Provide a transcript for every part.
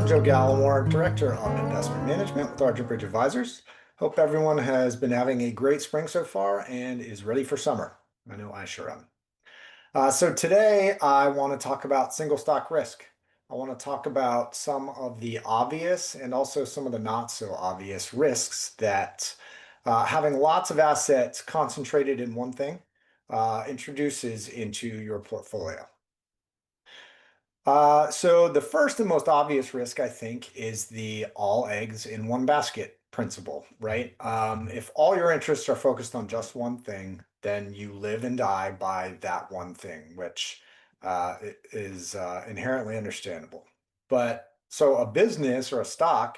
I'm Joe Gallimore, Director of Investment Management with Archer Bridge Advisors. Hope everyone has been having a great spring so far and is ready for summer. I know I sure am. So today I want to talk about single stock risk. I want to talk about some of the obvious and also some of the not so obvious risks that having lots of assets concentrated in one thing introduces into your portfolio. So the first and most obvious risk, I think, is the all eggs in one basket principle, right? If all your interests are focused on just one thing, then you live and die by that one thing, which is inherently understandable. But so a business or a stock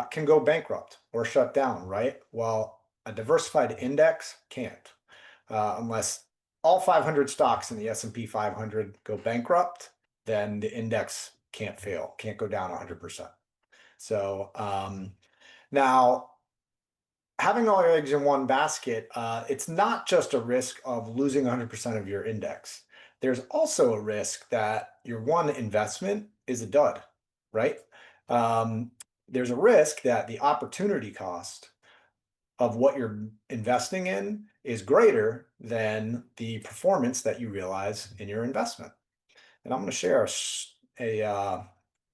can go bankrupt or shut down, right? Well, a diversified index can't, unless all 500 stocks in the S&P 500 go bankrupt, then the index can't fail, can't go down 100%. So now having all your eggs in one basket, it's not just a risk of losing 100% of your index. There's also a risk that your one investment is a dud, right? There's a risk that the opportunity cost of what you're investing in is greater than the performance that you realize in your investment. And I'm going to share a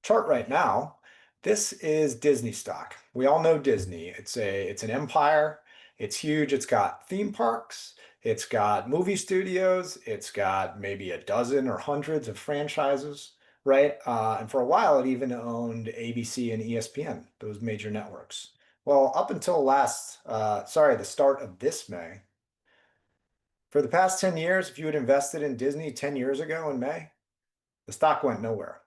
chart right now. This is Disney stock. We all know Disney. It's an empire. It's huge. It's got theme parks. It's got movie studios. It's got maybe a dozen or hundreds of franchises, right? And for a while, it even owned ABC and ESPN, those major networks. Well, up until the start of this May, for the past 10 years, if you had invested in Disney 10 years ago in May, the stock went nowhere.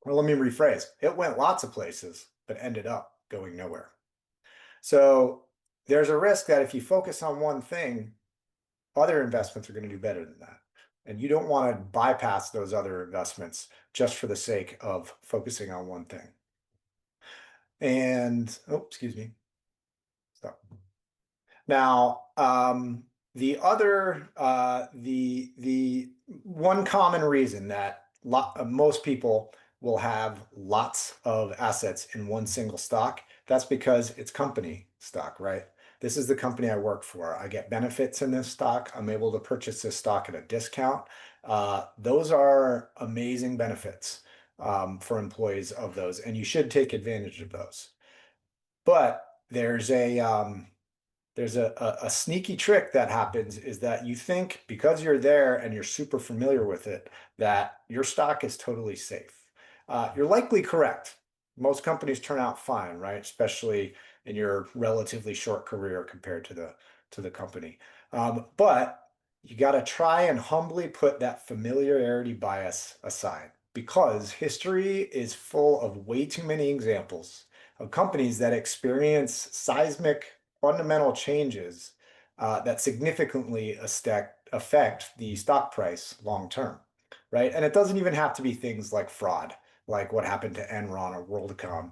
Well, let me rephrase. It went lots of places, but ended up going nowhere. So there's a risk that if you focus on one thing, other investments are going to do better than that. And you don't want to bypass those other investments just for the sake of focusing on one thing. And, oh, excuse me. Stop. Now, the one common reason that most people will have lots of assets in one single stock, that's because it's company stock, right? This is the company I work for. I get benefits in this stock. I'm able to purchase this stock at a discount. Those are amazing benefits for employees of those, and you should take advantage of those. But there's a sneaky trick that happens is that you think because you're there and you're super familiar with it, that your stock is totally safe. You're likely correct. Most companies turn out fine, right? Especially in your relatively short career compared to the company. But you got to try and humbly put that familiarity bias aside because history is full of way too many examples of companies that experience seismic fundamental changes that significantly affect the stock price long term, right? And it doesn't even have to be things like fraud, like what happened to Enron or WorldCom,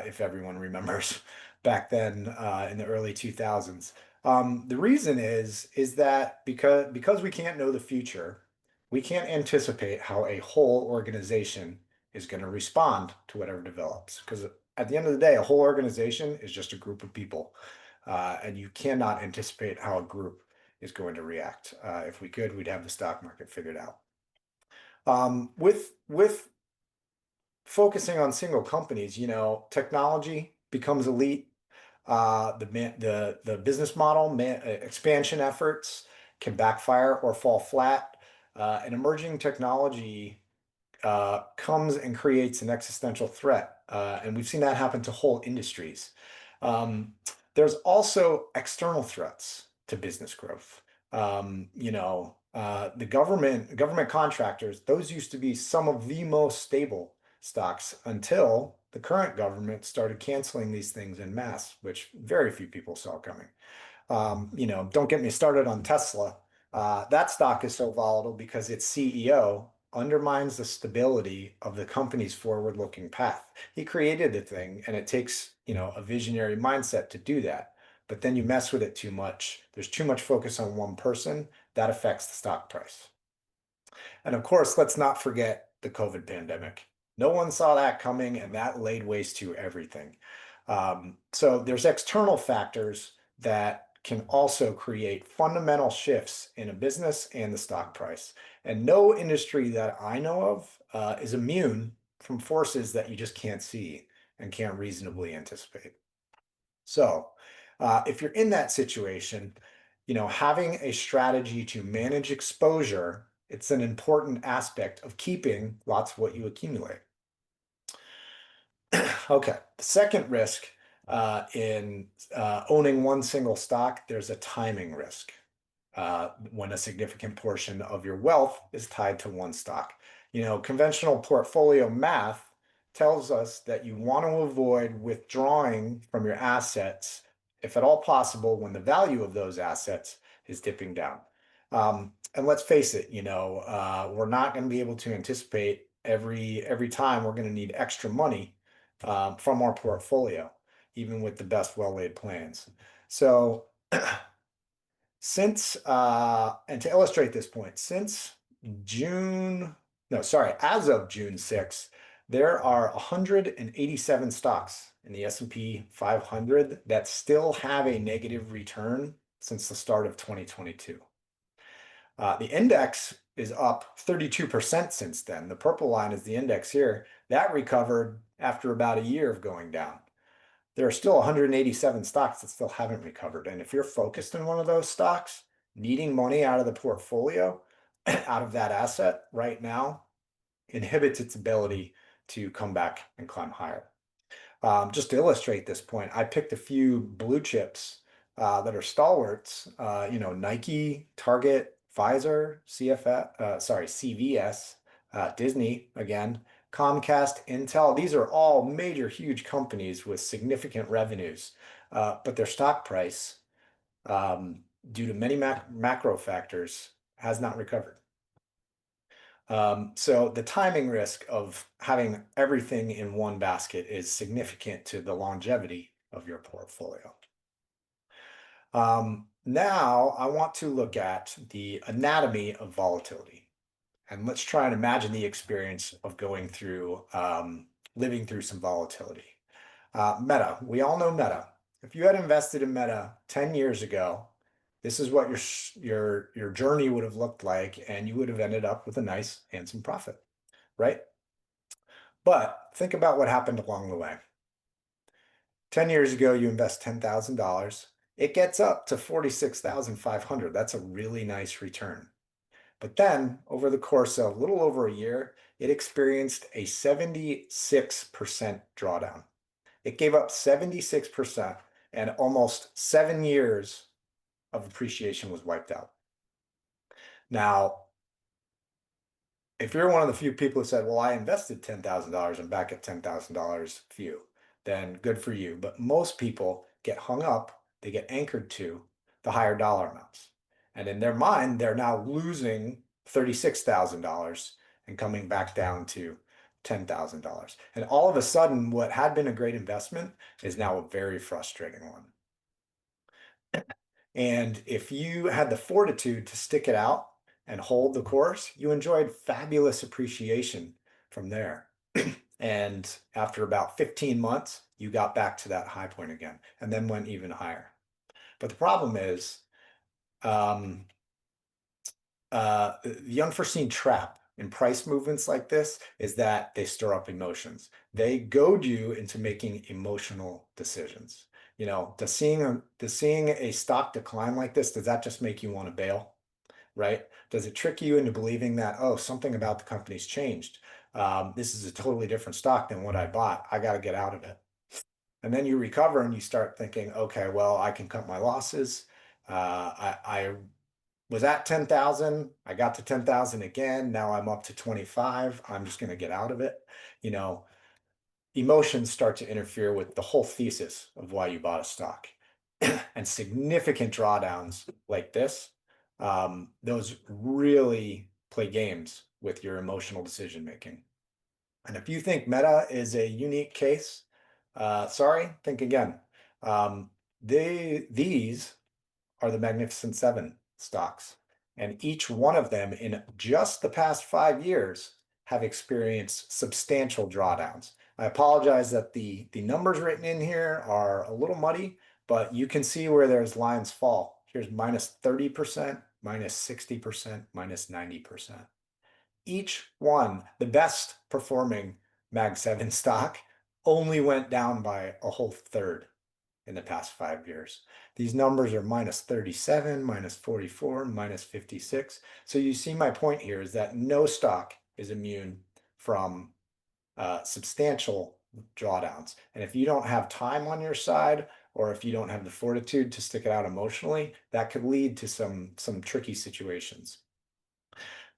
if everyone remembers back then in the early 2000s. The reason is that because we can't know the future, we can't anticipate how a whole organization is going to respond to whatever develops. Because at the end of the day, a whole organization is just a group of people, and you cannot anticipate how a group is going to react. If we could, we'd have the stock market figured out. With focusing on single companies, technology becomes elite. The business model expansion efforts can backfire or fall flat. An emerging technology comes and creates an existential threat, and we've seen that happen to whole industries. There's also external threats to business growth. The government contractors, those used to be some of the most stable stocks until the current government started canceling these things en masse, which very few people saw coming. Don't get me started on Tesla. That stock is so volatile because its CEO undermines the stability of the company's forward-looking path. He created the thing, and it takes, a visionary mindset to do that. But then you mess with it too much. There's too much focus on one person. That affects the stock price. And of course, let's not forget the COVID pandemic. No one saw that coming, and that laid waste to everything. So there's external factors that can also create fundamental shifts in a business and the stock price. And no industry that I know of is immune from forces that you just can't see and can't reasonably anticipate. So, if you're in that situation, having a strategy to manage exposure, it's an important aspect of keeping lots of what you accumulate. Okay, the second risk in owning one single stock, there's a timing risk when a significant portion of your wealth is tied to one stock. Conventional portfolio math tells us that you want to avoid withdrawing from your assets, if at all possible, when the value of those assets is dipping down. And let's face it, we're not going to be able to anticipate every time we're going to need extra money from our portfolio, even with the best well-laid plans. So and to illustrate this point, June, no, sorry, as of June 6th, there are 187 stocks in the S&P 500 that still have a negative return since the start of 2022. The index is up 32% since then. The purple line is the index here. That recovered after about a year of going down. There are still 187 stocks that still haven't recovered. And if you're focused in one of those stocks, needing money out of the portfolio, out of that asset right now, inhibits its ability to come back and climb higher. Just to illustrate this point, I picked a few blue chips that are stalwarts, Nike, Target, Pfizer, CVS, Disney, again, Comcast, Intel. These are all major, huge companies with significant revenues, but their stock price, due to many macro factors, has not recovered. So the timing risk of having everything in one basket is significant to the longevity of your portfolio. Now I want to look at the anatomy of volatility. And let's try and imagine the experience of going through, living through some volatility. Meta, we all know Meta. If you had invested in Meta 10 years ago, this is what your journey would have looked like, and you would have ended up with a nice, handsome profit, right? But think about what happened along the way. 10 years ago, you invest $10,000. It gets up to 46,500. That's a really nice return. But then over the course of a little over a year, it experienced a 76% drawdown. It gave up 76%, and almost 7 years of appreciation was wiped out. Now, if you're one of the few people who said, well, I invested $10,000 and back at $10,000, few, then good for you. But most people get hung up, they get anchored to the higher dollar amounts. And in their mind, they're now losing $36,000 and coming back down to $10,000. And all of a sudden, what had been a great investment is now a very frustrating one. And if you had the fortitude to stick it out and hold the course, you enjoyed fabulous appreciation from there. And after about 15 months, you got back to that high point again and then went even higher. But the problem is the unforeseen trap in price movements like this is that they stir up emotions. They goad you into making emotional decisions. Does seeing a stock decline like this, does that just make you want to bail? Right? Does it trick you into believing that, oh, something about the company's changed? This is a totally different stock than what I bought. I got to get out of it. And then you recover and you start thinking, okay, well, I can cut my losses. I was at 10,000. I got to 10,000 again. Now I'm up to 25. I'm just going to get out of it. Emotions start to interfere with the whole thesis of why you bought a stock. And significant drawdowns like this, those really play games with your emotional decision making. And if you think Meta is a unique case, sorry, think again. These are the Magnificent Seven stocks, and each one of them in just the past 5 years have experienced substantial drawdowns. I apologize that the numbers written in here are a little muddy, but you can see where there's lines fall. Here's minus 30%, minus 60%, minus 90%. Each one, the best performing Mag 7 stock, only went down by a whole third in the past 5 years. These numbers are minus 37, minus 44, minus 56. So you see my point here is that no stock is immune from substantial drawdowns. And if you don't have time on your side, or if you don't have the fortitude to stick it out emotionally, that could lead to some tricky situations.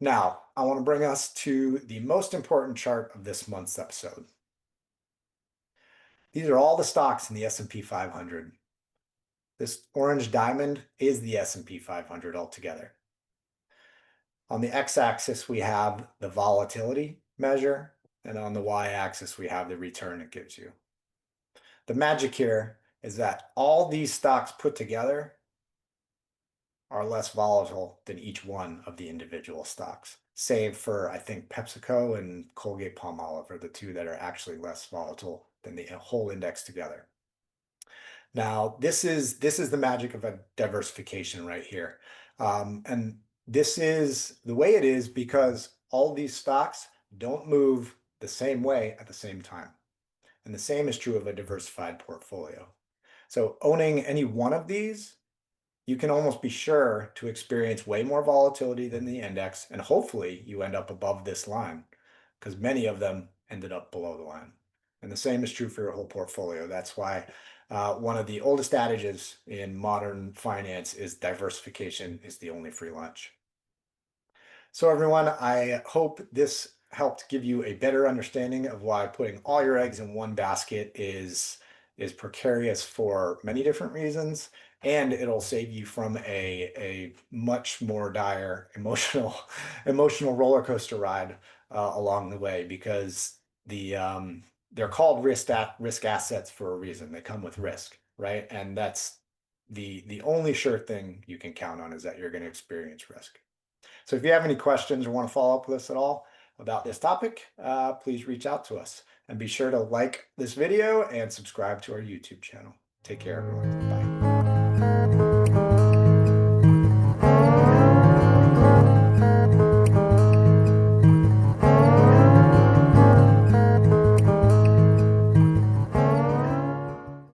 Now, I want to bring us to the most important chart of this month's episode. These are all the stocks in the S&P 500. This orange diamond is the S&P 500 altogether. On the x-axis, we have the volatility measure, and on the y-axis, we have the return it gives you. The magic here is that all these stocks put together are less volatile than each one of the individual stocks, save for, I think, PepsiCo and Colgate-Palmolive are the two that are actually less volatile than the whole index together. Now, this is the magic of a diversification right here. And this is the way it is because all these stocks don't move the same way at the same time. And the same is true of a diversified portfolio. So owning any one of these, you can almost be sure to experience way more volatility than the index, and hopefully you end up above this line because many of them ended up below the line. And the same is true for your whole portfolio. That's why one of the oldest adages in modern finance is diversification is the only free lunch. So everyone, I hope this helped give you a better understanding of why putting all your eggs in one basket is precarious for many different reasons, and it'll save you from a much more dire emotional roller coaster ride along the way, because they're called risk assets for a reason. They come with risk, right? And that's the only sure thing you can count on is that you're going to experience risk. So if you have any questions or want to follow up with us at all about this topic, please reach out to us. And be sure to like this video and subscribe to our YouTube channel. Take care, everyone. Bye.